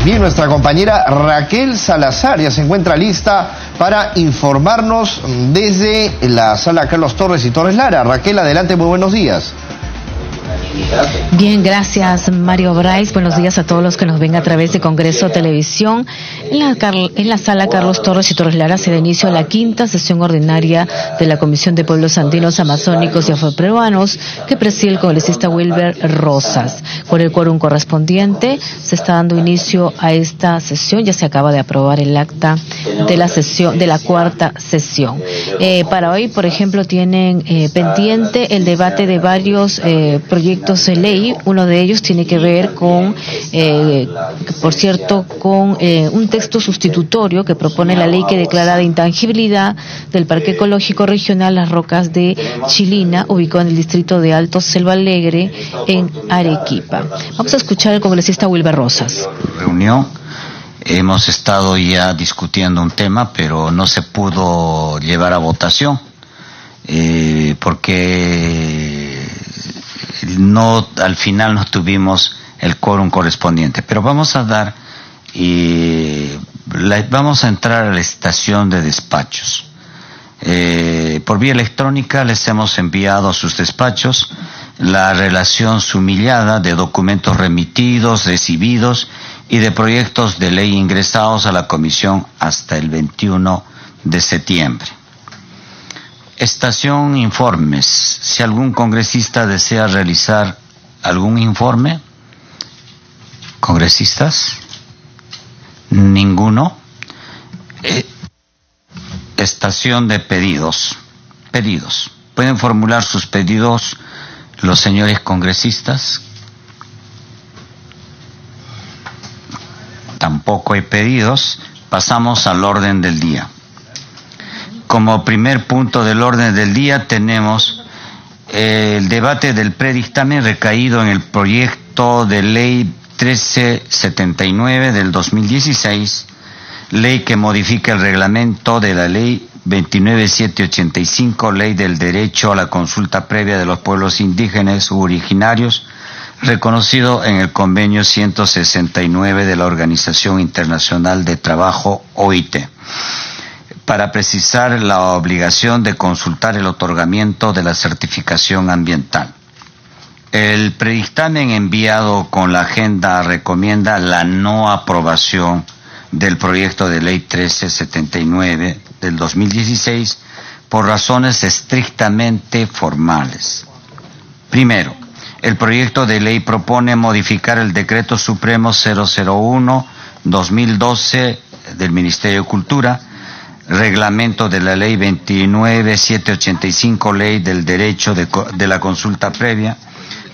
Bien, nuestra compañera Raquel Salazar ya se encuentra lista para informarnos desde la sala Carlos Torres y Torres Lara. Raquel, adelante, muy buenos días. Bien, gracias Mario Bryce. Buenos días a todos los que nos ven a través de Congreso Televisión. En la sala Carlos Torres y Torres Lara se da inicio a la quinta sesión ordinaria de la Comisión de Pueblos Andinos, Amazónicos y Afroperuanos que preside el congresista Wilber Rosas. Con el quórum correspondiente se está dando inicio a esta sesión. Ya se acaba de aprobar el acta de la sesión, de la cuarta sesión. Para hoy, por ejemplo, tienen pendiente el debate de varios proyectos de ley. Uno de ellos tiene que ver con, por cierto, con un texto sustitutorio que propone la ley que declara de intangibilidad del Parque Ecológico Regional Las Rocas de Chilina, ubicado en el distrito de Alto Selva Alegre, en Arequipa. Vamos a escuchar al congresista Wilber Rosas. Reunión. Hemos estado ya discutiendo un tema, pero no se pudo llevar a votación, porque al final no tuvimos el quórum correspondiente. Pero vamos a vamos a entrar a la estación de despachos. Por vía electrónica les hemos enviado a sus despachos la relación sumillada de documentos remitidos, recibidos y de proyectos de ley ingresados a la comisión hasta el 21 de septiembre. Estación informes. Si algún congresista desea realizar algún informe. ¿Congresistas? Ninguno. Estación de pedidos. Pedidos. ¿Pueden formular sus pedidos los señores congresistas? Tampoco hay pedidos. Pasamos al orden del día. Como primer punto del orden del día tenemos el debate del predictamen recaído en el proyecto de ley 1379 del 2016, ley que modifica el reglamento de la ley 29785, ley del derecho a la consulta previa de los pueblos indígenas u originarios, reconocido en el convenio 169 de la Organización Internacional de Trabajo, OIT, para precisar la obligación de consultar el otorgamiento de la certificación ambiental. El predictamen enviado con la agenda recomienda la no aprobación del proyecto de ley 1379 del 2016 por razones estrictamente formales. Primero, el proyecto de ley propone modificar el Decreto Supremo 001-2012 del Ministerio de Cultura, reglamento de la ley 29785, ley del derecho de la consulta previa.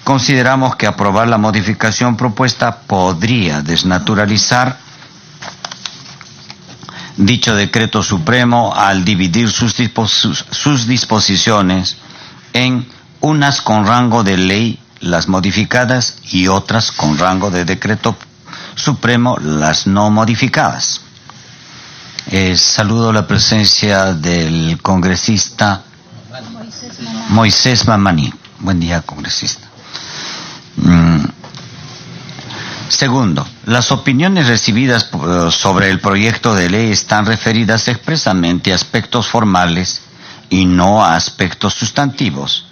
Consideramos que aprobar la modificación propuesta podría desnaturalizar dicho decreto supremo al dividir sus disposiciones en unas con rango de ley, las modificadas, y otras con rango de decreto supremo, las no modificadas. Saludo la presencia del congresista Moisés Mamani. Buen día, congresista. Segundo, las opiniones recibidas sobre el proyecto de ley están referidas expresamente a aspectos formales y no a aspectos sustantivos.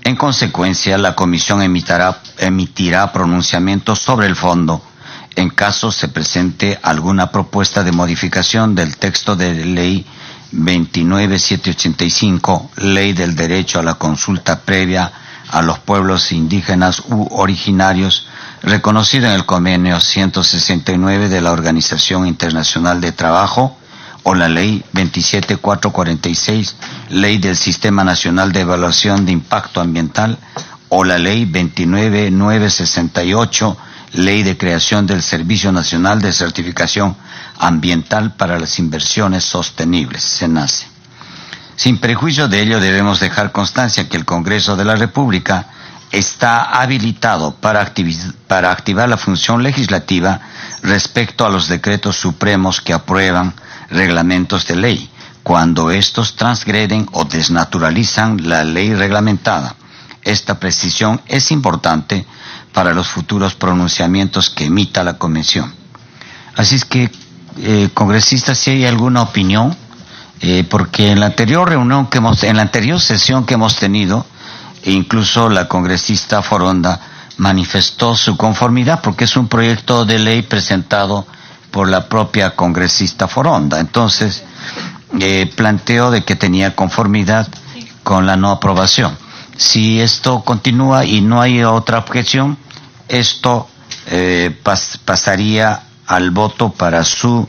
En consecuencia, la comisión emitirá pronunciamientos sobre el fondo en caso se presente alguna propuesta de modificación del texto de ley 29785, ley del derecho a la consulta previa a los pueblos indígenas u originarios, reconocido en el convenio 169 de la Organización Internacional de Trabajo, o la ley 27446, ley del Sistema Nacional de Evaluación de Impacto Ambiental, o la ley 29968, ley de creación del Servicio Nacional de Certificación Ambiental para las Inversiones Sostenibles, SENACE. Sin prejuicio de ello, debemos dejar constancia que el Congreso de la República está habilitado para activar la función legislativa respecto a los decretos supremos que aprueban reglamentos de ley, cuando estos transgreden o desnaturalizan la ley reglamentada. Esta precisión es importante para los futuros pronunciamientos que emita la Convención. Así es que, congresistas, si hay alguna opinión, porque en la anterior reunión en la anterior sesión que hemos tenido, incluso la congresista Foronda manifestó su conformidad porque es un proyecto de ley presentado por la propia congresista Foronda. Entonces, planteó de que tenía conformidad con la no aprobación. Si esto continúa y no hay otra objeción, esto pasaría al voto para su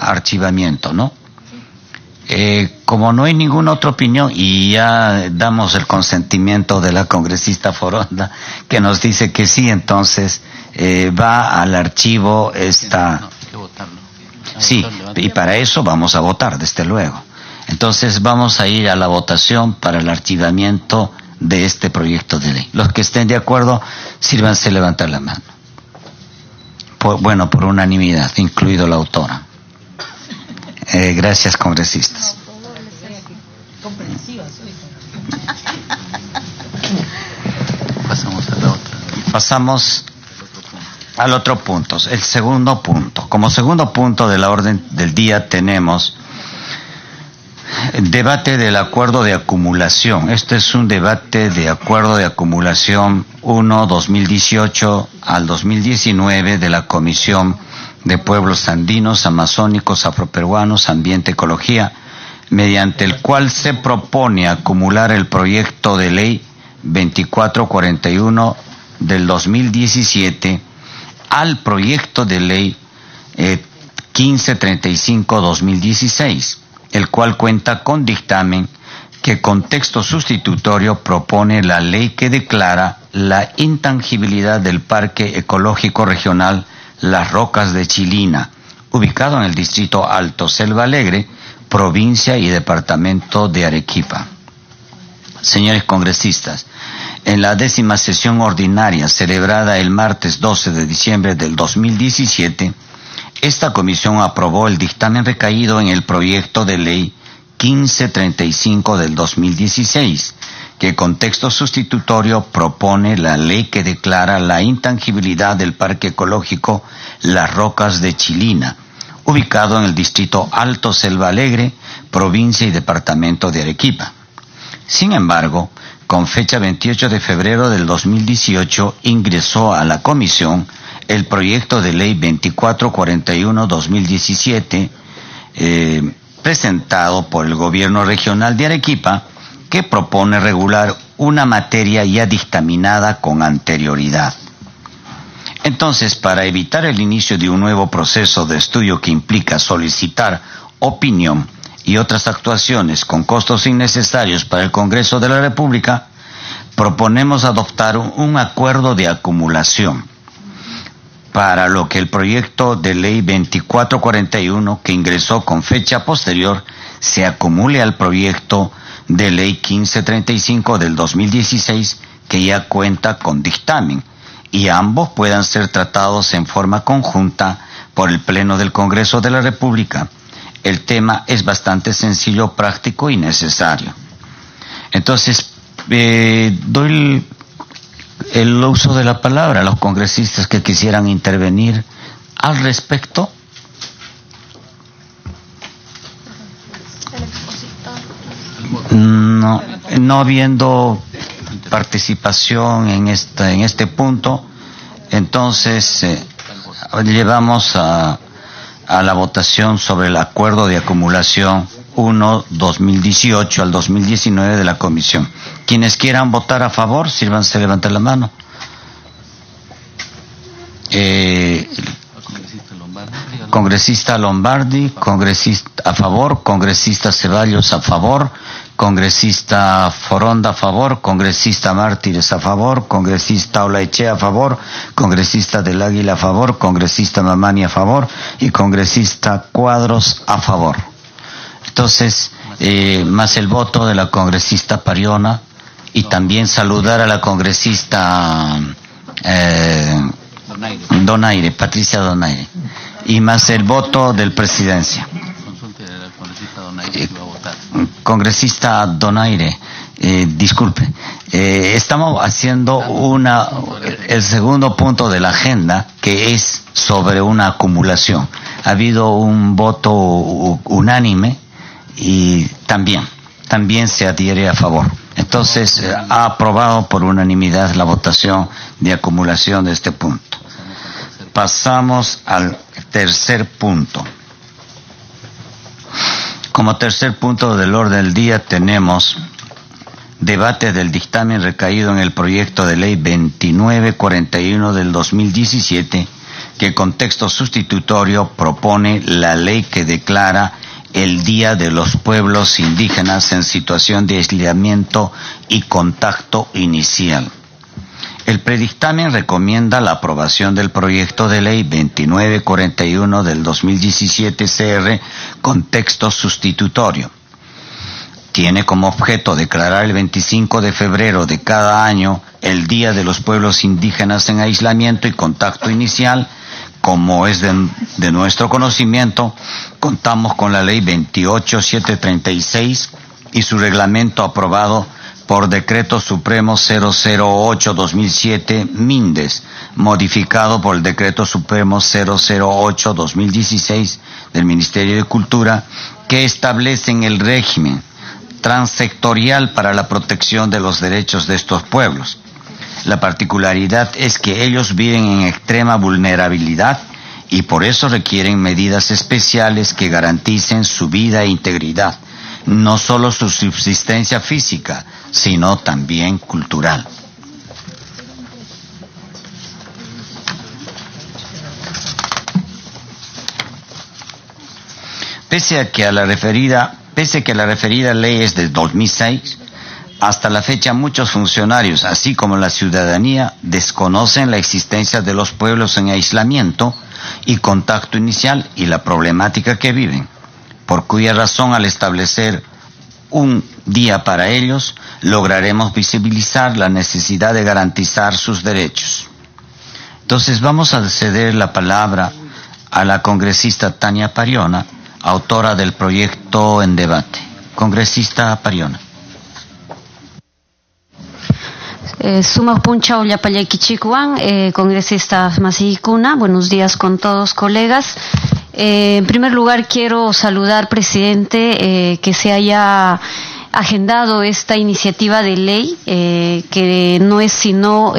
archivamiento, ¿no? Como no hay ninguna otra opinión y ya damos el consentimiento de la congresista Foronda que nos dice que sí, entonces va al archivo esta... Sí, y para eso vamos a votar, desde luego. Entonces vamos a ir a la votación para el archivamiento de este proyecto de ley. Los que estén de acuerdo, sírvanse levantar la mano. Por unanimidad, incluido la autora. Gracias, congresistas. Pasamos al otro punto, el segundo punto. Como segundo punto de la orden del día tenemos debate del acuerdo de acumulación. Este es un debate de acuerdo de acumulación 1-2018 al 2019 de la Comisión de Pueblos Andinos, Amazónicos, Afroperuanos, Ambiente, Ecología, mediante el cual se propone acumular el proyecto de ley 2441 del 2017 al proyecto de ley 1535-2016, el cual cuenta con dictamen que con texto sustitutorio propone la ley que declara la intangibilidad del Parque Ecológico Regional Las Rocas de Chilina, ubicado en el distrito Alto Selva Alegre, provincia y departamento de Arequipa. Señores congresistas, en la 10ª sesión ordinaria celebrada el martes 12 de diciembre del 2017, esta comisión aprobó el dictamen recaído en el proyecto de ley 1535 del 2016, que con texto sustitutorio propone la ley que declara la intangibilidad del Parque Ecológico Las Rocas de Chilina, ubicado en el distrito Alto Selva Alegre, provincia y departamento de Arequipa. Sin embargo, con fecha 28 de febrero del 2018 ingresó a la comisión el proyecto de ley 2441-2017 presentado por el gobierno regional de Arequipa, que propone regular una materia ya dictaminada con anterioridad. Entonces, para evitar el inicio de un nuevo proceso de estudio que implica solicitar opinión y otras actuaciones con costos innecesarios para el Congreso de la República, proponemos adoptar un acuerdo de acumulación, para lo que el proyecto de ley 2441, que ingresó con fecha posterior, se acumule al proyecto de ley 1535 del 2016, que ya cuenta con dictamen, y ambos puedan ser tratados en forma conjunta por el Pleno del Congreso de la República. El tema es bastante sencillo, práctico y necesario. Entonces, doy el uso de la palabra a los congresistas que quisieran intervenir al respecto. No habiendo participación en este punto, entonces llevamos a la votación sobre el acuerdo de acumulación 1-2018 al 2019 de la Comisión. Quienes quieran votar a favor, sírvanse levantar la mano. Congresista Lombardi, congresista a favor, congresista Ceballos a favor, congresista Foronda a favor, congresista Mártires a favor, congresista Olaechea a favor, congresista del Águila a favor, congresista Mamani a favor y congresista Cuadros a favor. Entonces, más el voto de la congresista Pariona, y también saludar a la congresista Donaire, Patricia Donaire, y más el voto del presidencia. Congresista Donaire, Disculpe, estamos haciendo el segundo punto de la agenda, que es sobre una acumulación. Ha habido un voto unánime y también se adhiere a favor. Entonces, ha aprobado por unanimidad la votación de acumulación de este punto. Pasamos al tercer punto. Como tercer punto del orden del día tenemos debate del dictamen recaído en el proyecto de ley 2941 del 2017, que con texto sustitutorio propone la ley que declara el Día de los Pueblos Indígenas en situación de aislamiento y contacto inicial. El predictamen recomienda la aprobación del proyecto de ley 2941 del 2017 CR con texto sustitutorio. Tiene como objeto declarar el 25 de febrero de cada año el Día de los Pueblos Indígenas en aislamiento y contacto inicial. Como es de nuestro conocimiento, contamos con la ley 28736 y su reglamento aprobado por Decreto Supremo 008-2007 Mindes, modificado por el Decreto Supremo 008-2016 del Ministerio de Cultura, que establecen el régimen transsectorial para la protección de los derechos de estos pueblos. La particularidad es que ellos viven en extrema vulnerabilidad y por eso requieren medidas especiales que garanticen su vida e integridad, no solo su subsistencia física, sino también cultural. Pese a que la referida ley es de 2006, hasta la fecha muchos funcionarios, así como la ciudadanía, desconocen la existencia de los pueblos en aislamiento y contacto inicial y la problemática que viven, por cuya razón al establecer un día para ellos, lograremos visibilizar la necesidad de garantizar sus derechos. Entonces vamos a ceder la palabra a la congresista Tania Pariona, autora del proyecto en debate. Congresista Pariona. Suma Puncha Ollapallaykichikuan, congresista Masiyikuna, buenos días con todos, colegas. En primer lugar quiero saludar, presidente, que se haya agendado esta iniciativa de ley, que no es sino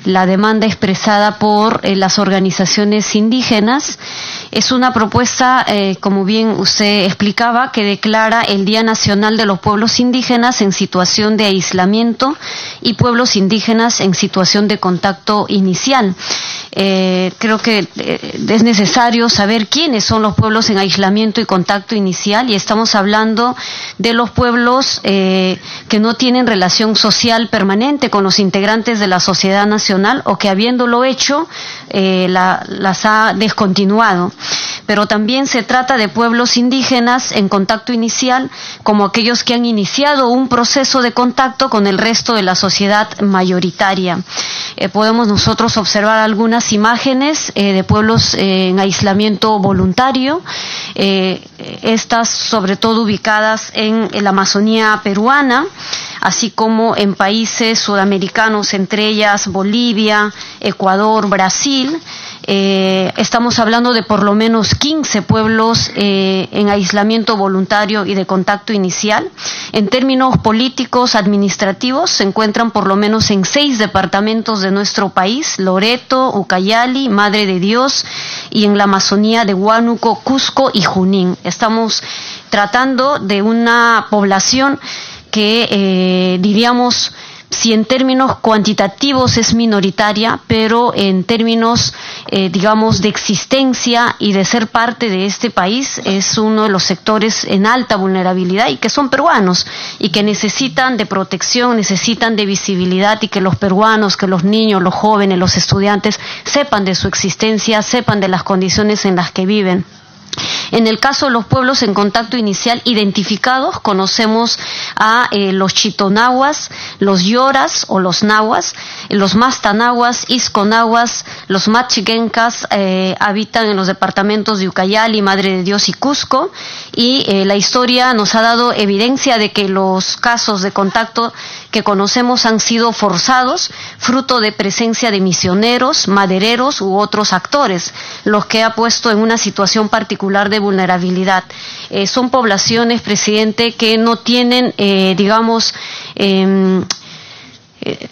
la demanda expresada por las organizaciones indígenas. Es una propuesta, como bien usted explicaba, que declara el Día Nacional de los Pueblos Indígenas en situación de aislamiento y pueblos indígenas en situación de contacto inicial. Creo que es necesario saber quiénes son los pueblos en aislamiento y contacto inicial, y estamos hablando de los pueblos que no tienen relación social permanente con los integrantes de la sociedad nacional o que habiéndolo hecho las ha descontinuado. Pero también se trata de pueblos indígenas en contacto inicial, como aquellos que han iniciado un proceso de contacto con el resto de la sociedad mayoritaria. Podemos nosotros observar algunas imágenes de pueblos en aislamiento voluntario, estas sobre todo ubicadas en la Amazonía peruana, así como en países sudamericanos, entre ellas Bolivia, Ecuador, Brasil. Estamos hablando de por lo menos 15 pueblos en aislamiento voluntario y de contacto inicial. En términos políticos, administrativos, se encuentran por lo menos en 6 departamentos de nuestro país: Loreto, Ucayali, Madre de Dios, y en la Amazonía de Huánuco, Cusco y Junín. Estamos tratando de una población que diríamos, si en términos cuantitativos es minoritaria, pero en términos, digamos, de existencia y de ser parte de este país, es uno de los sectores en alta vulnerabilidad y que son peruanos y que necesitan de protección, necesitan de visibilidad, y que los peruanos, que los niños, los jóvenes, los estudiantes sepan de su existencia, sepan de las condiciones en las que viven. En el caso de los pueblos en contacto inicial identificados, conocemos a los chitonahuas, los yoras o los nahuas, los mastanahuas, isconahuas, los machiguencas, habitan en los departamentos de Ucayali, Madre de Dios y Cusco, y la historia nos ha dado evidencia de que los casos de contacto que conocemos han sido forzados, fruto de presencia de misioneros, madereros u otros actores, los que ha puesto en una situación particular de vulnerabilidad. Son poblaciones, presidente, que no tienen,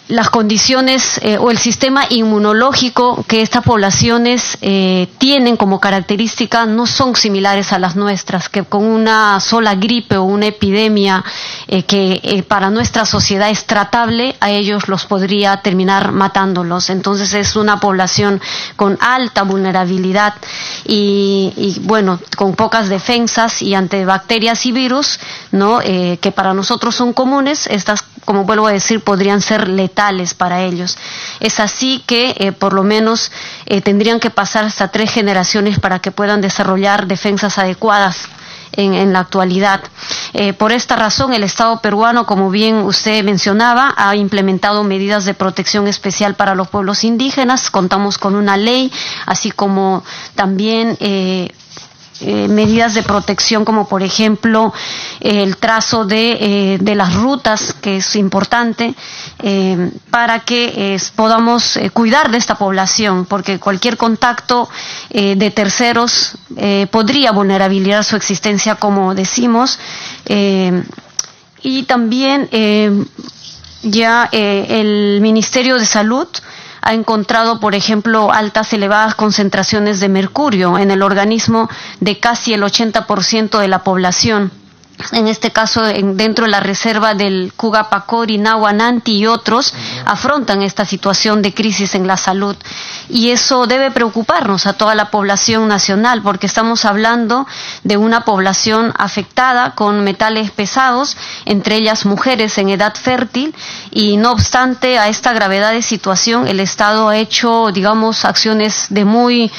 las condiciones o el sistema inmunológico que estas poblaciones tienen como característica no son similares a las nuestras, que con una sola gripe o una epidemia que para nuestra sociedad es tratable, a ellos los podría terminar matándolos. Entonces es una población con alta vulnerabilidad y bueno, con pocas defensas y ante bacterias y virus, ¿no? Que para nosotros son comunes, estas, como vuelvo a decir, podrían ser letales para ellos. Es así que por lo menos tendrían que pasar hasta 3 generaciones para que puedan desarrollar defensas adecuadas en la actualidad. Por esta razón, el Estado peruano, como bien usted mencionaba, ha implementado medidas de protección especial para los pueblos indígenas. Contamos con una ley, así como también medidas de protección, como por ejemplo el trazo de las rutas, que es importante para que podamos cuidar de esta población, porque cualquier contacto de terceros podría vulnerabilizar su existencia, como decimos, y también el Ministerio de Salud ha encontrado, por ejemplo, elevadas concentraciones de mercurio en el organismo de casi el 80% de la población. En este caso, dentro de la reserva del Cugapacori, Nahuananti y otros, afrontan esta situación de crisis en la salud. Y eso debe preocuparnos a toda la población nacional, porque estamos hablando de una población afectada con metales pesados, entre ellas mujeres en edad fértil, y no obstante a esta gravedad de situación, el Estado ha hecho, acciones de muy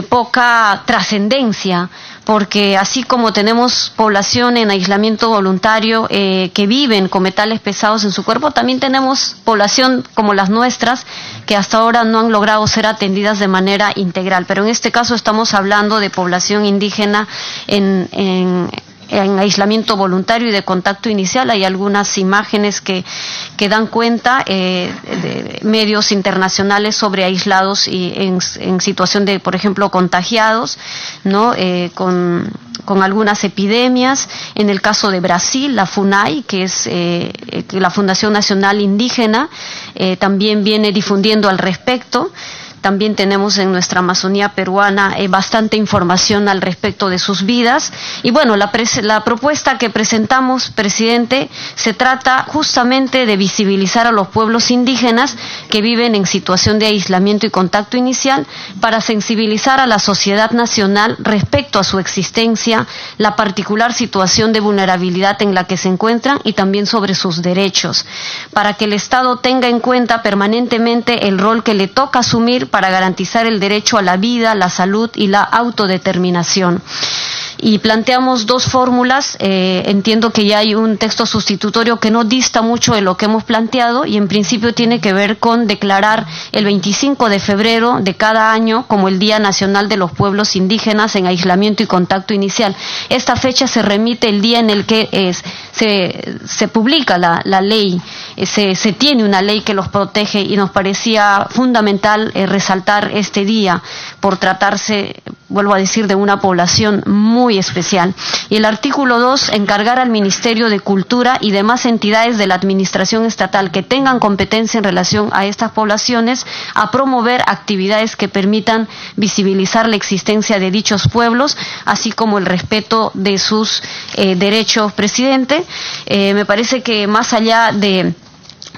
poca trascendencia, porque así como tenemos población en aislamiento voluntario que viven con metales pesados en su cuerpo, también tenemos población como las nuestras que hasta ahora no han logrado ser atendidas de manera integral. Pero en este caso estamos hablando de población indígena en aislamiento voluntario y de contacto inicial. Hay algunas imágenes que dan cuenta de medios internacionales sobre aislados y en situación de, por ejemplo, contagiados, ¿no? Con algunas epidemias. En el caso de Brasil, la FUNAI, que es la Fundación Nacional Indígena, también viene difundiendo al respecto. También tenemos en nuestra Amazonía peruana bastante información al respecto de sus vidas. Y bueno, la propuesta que presentamos, presidente, se trata justamente de visibilizar a los pueblos indígenas que viven en situación de aislamiento y contacto inicial, para sensibilizar a la sociedad nacional respecto a su existencia, la particular situación de vulnerabilidad en la que se encuentran y también sobre sus derechos, para que el Estado tenga en cuenta permanentemente el rol que le toca asumir para garantizar el derecho a la vida, la salud y la autodeterminación. Y planteamos 2 fórmulas. Entiendo que ya hay un texto sustitutorio que no dista mucho de lo que hemos planteado, y en principio tiene que ver con declarar el 25 de febrero de cada año como el Día Nacional de los Pueblos Indígenas en Aislamiento y Contacto Inicial. Esta fecha se remite el día en el que se publica la ley, se tiene una ley que los protege, y nos parecía fundamental resaltar este día por tratarse, vuelvo a decir, de una población muy especial. Y el artículo 2, encargar al Ministerio de Cultura y demás entidades de la administración estatal que tengan competencia en relación a estas poblaciones a promover actividades que permitan visibilizar la existencia de dichos pueblos, así como el respeto de sus derechos. Presidente, me parece que más allá de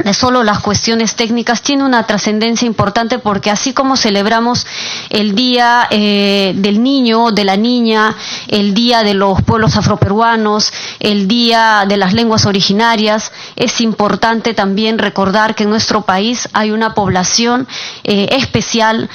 de solo las cuestiones técnicas, tiene una trascendencia importante, porque así como celebramos el Día del Niño, de la Niña, el Día de los Pueblos Afroperuanos, el Día de las Lenguas Originarias, es importante también recordar que en nuestro país hay una población especial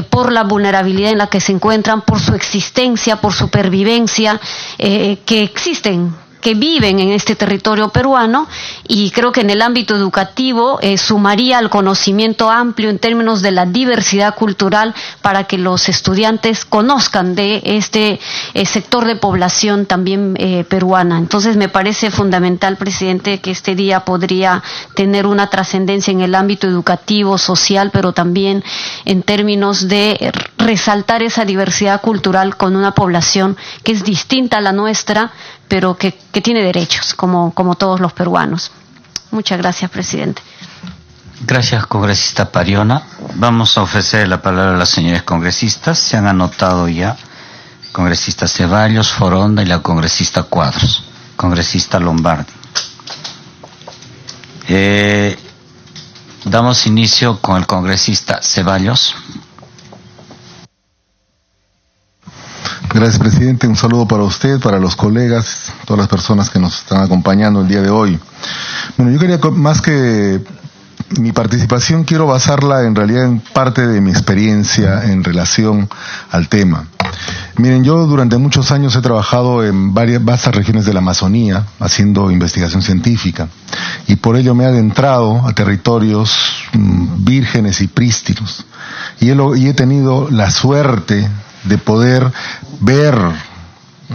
por la vulnerabilidad en la que se encuentran, por su existencia, por supervivencia, que existen, que viven en este territorio peruano, y creo que en el ámbito educativo sumaría al conocimiento amplio en términos de la diversidad cultural, para que los estudiantes conozcan de este sector de población también peruana. Entonces me parece fundamental, presidente, que este día podría tener una trascendencia en el ámbito educativo, social, pero también en términos de resaltar esa diversidad cultural con una población que es distinta a la nuestra, pero que tiene derechos, como todos los peruanos. Muchas gracias, presidente. Gracias, congresista Pariona. Vamos a ofrecer la palabra a las señores congresistas. Se han anotado ya congresista Ceballos, Foronda y la congresista Cuadros. Congresista Lombardi. Damos inicio con el congresista Ceballos. Gracias, presidente. Un saludo para usted, para los colegas, todas las personas que nos están acompañando el día de hoy. Bueno, yo quería, más que mi participación, quiero basarla en realidad en parte de mi experiencia en relación al tema. Miren, yo durante muchos años he trabajado en varias vastas regiones de la Amazonía, haciendo investigación científica, y por ello me he adentrado a territorios vírgenes y prístinos, y he tenido la suerte de poder ver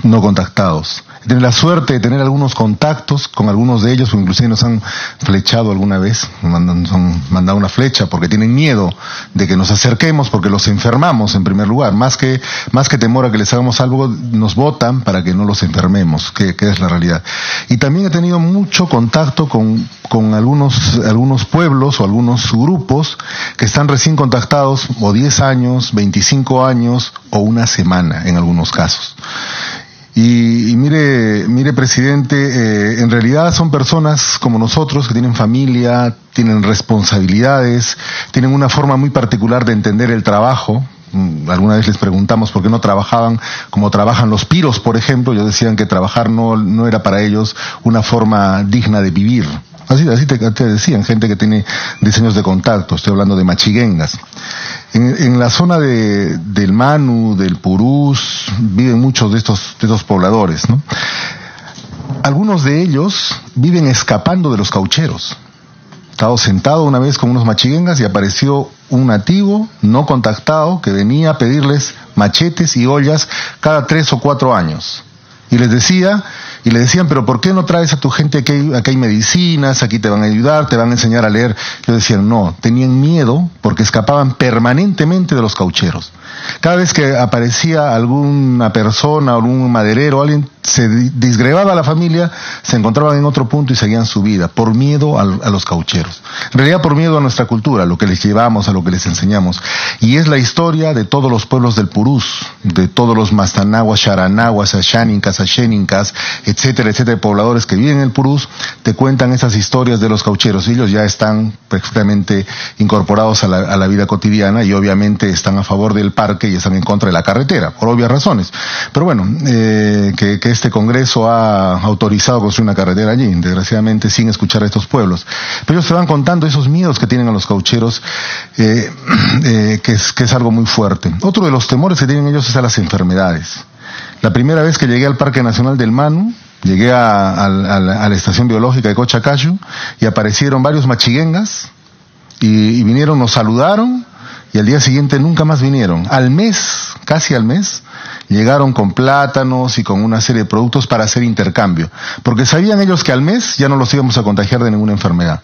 no contactados, tener la suerte de tener algunos contactos con algunos de ellos, o inclusive nos han flechado alguna vez, nos han mandado una flecha porque tienen miedo de que nos acerquemos, porque los enfermamos en primer lugar, más que temor a que les hagamos algo, nos botan para que no los enfermemos, que es la realidad. Y también he tenido mucho contacto con algunos pueblos o algunos grupos que están recién contactados, o 10 años, 25 años o una semana en algunos casos. Y mire, presidente, en realidad son personas como nosotros, que tienen familia, tienen responsabilidades, tienen una forma muy particular de entender el trabajo. Alguna vez les preguntamos por qué no trabajaban como trabajan los piros, por ejemplo. Ellos decían que trabajar no era para ellos una forma digna de vivir. Así te decían, gente que tiene diseños de contacto, estoy hablando de machiguengas. En la zona del Manu, del Purús, viven muchos de estos pobladores, ¿no? Algunos de ellos viven escapando de los caucheros. Estaba sentado una vez con unos machiguengas y apareció un nativo no contactado que venía a pedirles machetes y ollas cada 3 o 4 años. Y le decían, pero ¿por qué no traes a tu gente? Aquí hay medicinas, aquí te van a ayudar, te van a enseñar a leer. Ellos decían, no, tenían miedo porque escapaban permanentemente de los caucheros. Cada vez que aparecía alguna persona, algún maderero, alguien se disgregaba a la familia, se encontraban en otro punto y seguían su vida, por miedo a los caucheros. En realidad por miedo a nuestra cultura, a lo que les llevamos, a lo que les enseñamos. Y es la historia de todos los pueblos del Purús, de todos los Mastanaguas, Charanaguas, Ashánincas, Ashénincas, etcétera, pobladores que viven en el Purús, te cuentan esas historias de los caucheros. Ellos ya están perfectamente incorporados a la vida cotidiana y obviamente están a favor del parque y están en contra de la carretera, por obvias razones. Pero bueno, que este Congreso ha autorizado construir una carretera allí, desgraciadamente sin escuchar a estos pueblos. Pero ellos te van contando esos miedos que tienen a los caucheros, que es algo muy fuerte. Otro de los temores que tienen ellos es a las enfermedades. La primera vez que llegué al Parque Nacional del Manu, llegué a la estación biológica de Cochacayu y aparecieron varios machiguengas y vinieron, nos saludaron y al día siguiente nunca más vinieron. Al mes, casi al mes, llegaron con plátanos y con una serie de productos para hacer intercambio, porque sabían ellos que al mes ya no los íbamos a contagiar de ninguna enfermedad.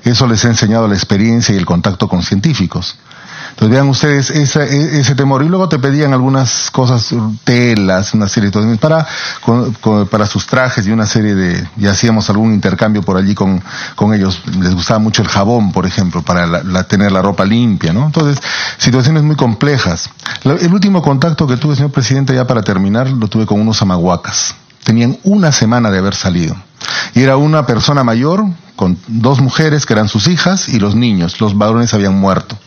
Eso les ha enseñado la experiencia y el contacto con científicos. Entonces vean ustedes ese temor. Y luego te pedían algunas cosas, telas, una serie de cosas para sus trajes y una serie y hacíamos algún intercambio por allí con ellos. Les gustaba mucho el jabón, por ejemplo, para tener la ropa limpia, ¿no? Entonces, situaciones muy complejas. El último contacto que tuve, señor presidente, ya para terminar, lo tuve con unos amahuacas. Tenían una semana de haber salido. Y era una persona mayor con 2 mujeres que eran sus hijas y los niños. Los varones habían muerto.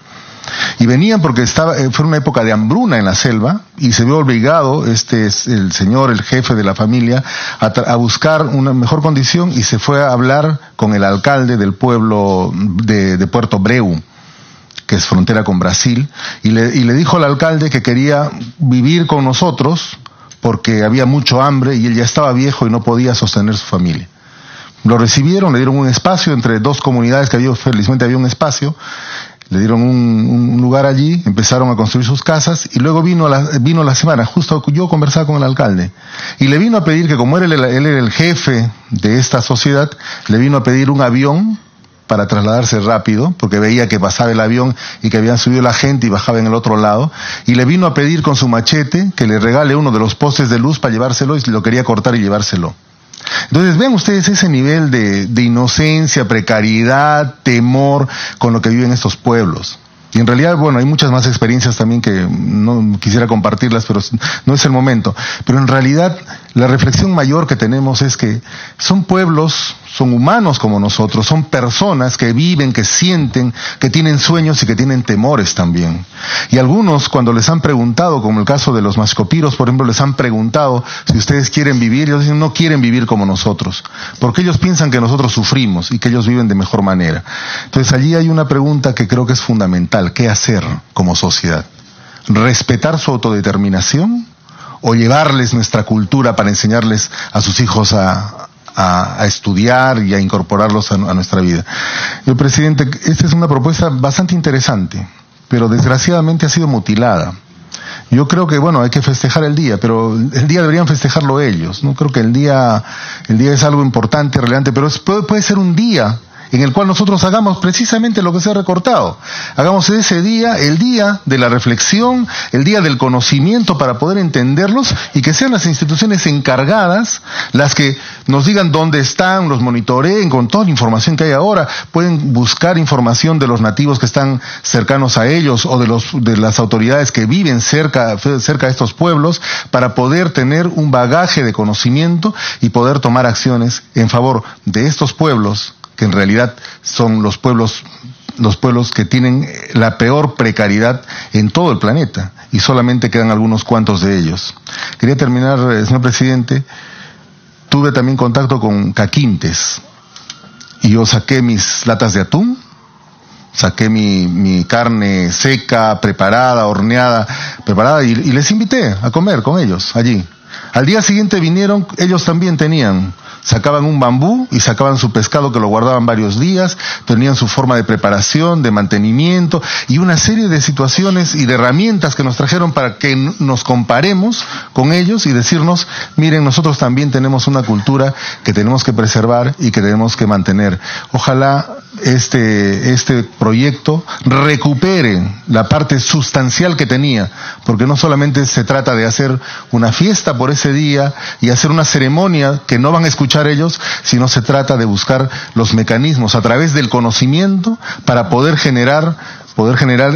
Y venían porque fue una época de hambruna en la selva, y se vio obligado el señor, el jefe de la familia, a buscar una mejor condición, y se fue a hablar con el alcalde del pueblo de Puerto Breu, que es frontera con Brasil, y le dijo al alcalde que quería vivir con nosotros porque había mucho hambre y él ya estaba viejo y no podía sostener su familia. Lo recibieron, le dieron un espacio entre 2 comunidades que felizmente había un espacio. Le dieron un lugar allí, empezaron a construir sus casas, y luego vino la semana, justo yo conversaba con el alcalde, y le vino a pedir que, como él era el jefe de esta sociedad, le vino a pedir un avión para trasladarse rápido, porque veía que pasaba el avión y que habían subido la gente y bajaba en el otro lado, y le vino a pedir con su machete que le regale uno de los postes de luz para llevárselo, y lo quería cortar y llevárselo. Entonces vean ustedes ese nivel de inocencia, precariedad, temor con lo que viven estos pueblos. Y en realidad, bueno, hay muchas más experiencias también que no quisiera compartirlas, pero no es el momento. Pero en realidad la reflexión mayor que tenemos es que son pueblos, son humanos como nosotros, son personas que viven, que sienten, que tienen sueños y que tienen temores también. Y algunos, cuando les han preguntado, como el caso de los Mashcopiros, por ejemplo, les han preguntado si ustedes quieren vivir, ellos dicen no quieren vivir como nosotros, porque ellos piensan que nosotros sufrimos y que ellos viven de mejor manera. Entonces allí hay una pregunta que creo que es fundamental: ¿qué hacer como sociedad? ¿Respetar su autodeterminación o llevarles nuestra cultura para enseñarles a sus hijos a estudiar y a incorporarlos a nuestra vida? Yo, presidente, esta es una propuesta bastante interesante, pero desgraciadamente ha sido mutilada. Yo creo que, bueno, hay que festejar el día, pero el día deberían festejarlo ellos. No creo que el día es algo importante, relevante, pero puede ser un día en el cual nosotros hagamos precisamente lo que se ha recortado. Hagamos ese día, el día de la reflexión, el día del conocimiento para poder entenderlos, y que sean las instituciones encargadas las que nos digan dónde están, los monitoreen con toda la información que hay ahora. Pueden buscar información de los nativos que están cercanos a ellos, o de las autoridades que viven cerca de estos pueblos, para poder tener un bagaje de conocimiento y poder tomar acciones en favor de estos pueblos, que en realidad son los pueblos que tienen la peor precariedad en todo el planeta, y solamente quedan algunos cuantos de ellos. Quería terminar, señor presidente. Tuve también contacto con Caquintes, y yo saqué mis latas de atún, saqué mi carne seca, preparada, horneada, y les invité a comer con ellos allí. Al día siguiente vinieron, ellos también sacaban un bambú y sacaban su pescado, que lo guardaban varios días, tenían su forma de preparación, de mantenimiento, y una serie de situaciones y de herramientas que nos trajeron para que nos comparemos con ellos y decirnos: miren, nosotros también tenemos una cultura que tenemos que preservar y que tenemos que mantener. Ojalá este proyecto recupere la parte sustancial que tenía, porque no solamente se trata de hacer una fiesta por ese día y hacer una ceremonia que no van a escuchar ellos, sino se trata de buscar los mecanismos a través del conocimiento para poder generar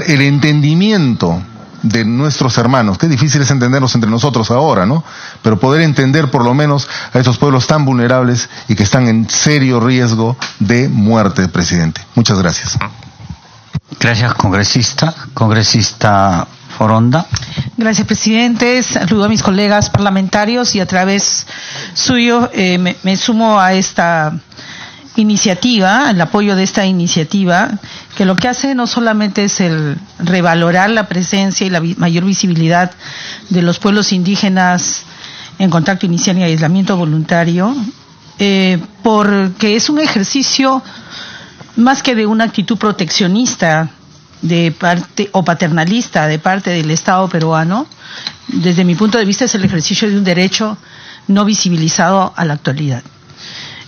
el entendimiento de nuestros hermanos. Qué difícil es entendernos entre nosotros ahora, ¿no? Pero poder entender por lo menos a estos pueblos tan vulnerables y que están en serio riesgo de muerte, presidente. Muchas gracias. Gracias, congresista Foronda. Gracias, presidente. Saludo a mis colegas parlamentarios, y a través suyo me sumo a esta iniciativa, el apoyo de esta iniciativa, que lo que hace no solamente es el revalorar la presencia y la mayor visibilidad de los pueblos indígenas en contacto inicial y aislamiento voluntario, porque es un ejercicio más que de una actitud proteccionista de parte o paternalista de parte del Estado peruano. Desde mi punto de vista es el ejercicio de un derecho no visibilizado a la actualidad,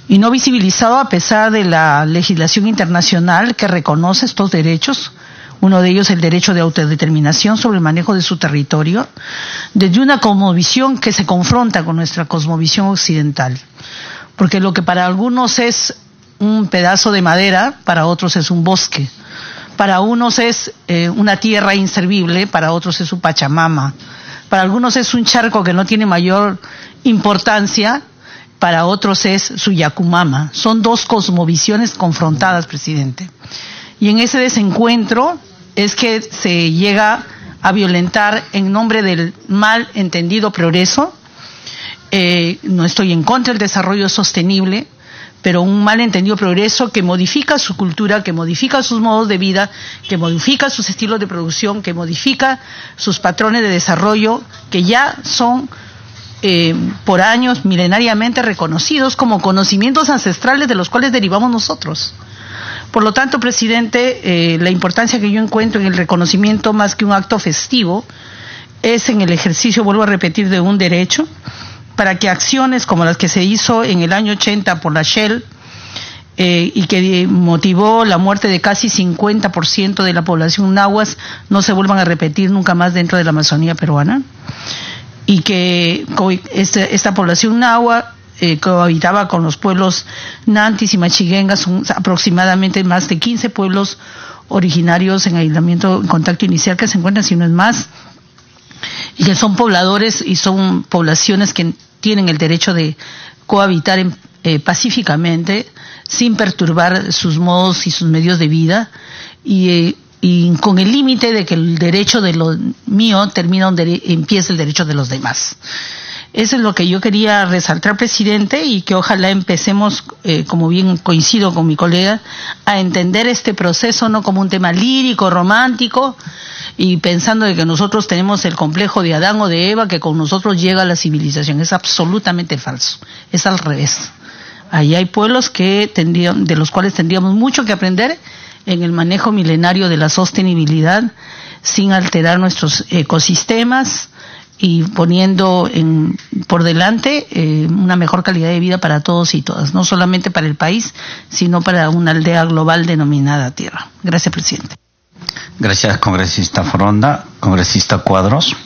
y no visibilizado a pesar de la legislación internacional que reconoce estos derechos. Uno de ellos el derecho de autodeterminación sobre el manejo de su territorio, desde una cosmovisión que se confronta con nuestra cosmovisión occidental, porque lo que para algunos es un pedazo de madera, para otros es un bosque. Para unos es una tierra inservible, para otros es un Pachamama. Para algunos es un charco que no tiene mayor importancia, para otros es su Yacumama. Son dos cosmovisiones confrontadas, presidente. Y en ese desencuentro es que se llega a violentar en nombre del mal entendido progreso. No estoy en contra del desarrollo sostenible, pero un mal entendido progreso que modifica su cultura, que modifica sus modos de vida, que modifica sus estilos de producción, que modifica sus patrones de desarrollo, que ya son por años milenariamente reconocidos como conocimientos ancestrales de los cuales derivamos nosotros. Por lo tanto, presidente, la importancia que yo encuentro en el reconocimiento más que un acto festivo es en el ejercicio, vuelvo a repetir, de un derecho para que acciones como las que se hizo en el año 80 por la Shell y que motivó la muerte de casi 50% de la población nahuas no se vuelvan a repetir nunca más dentro de la Amazonía peruana, y que esta población nahua cohabitaba con los pueblos nantis y machiguengas, son aproximadamente más de 15 pueblos originarios en aislamiento, en contacto inicial, que se encuentran, si no es más, y que son pobladores y son poblaciones que tienen el derecho de cohabitar pacíficamente, sin perturbar sus modos y sus medios de vida, y con el límite de que el derecho de lo mío termina donde empieza el derecho de los demás. Eso es lo que yo quería resaltar, presidente, y que ojalá empecemos, como bien coincido con mi colega, a entender este proceso no como un tema lírico, romántico, y pensando de que nosotros tenemos el complejo de Adán o de Eva, que con nosotros llega la civilización. Es absolutamente falso, es al revés. Ahí hay pueblos de los cuales tendríamos mucho que aprender en el manejo milenario de la sostenibilidad, sin alterar nuestros ecosistemas y poniendo por delante una mejor calidad de vida para todos y todas, no solamente para el país, sino para una aldea global denominada Tierra. Gracias, presidente. Gracias, congresista Foronda. Congresista Cuadros.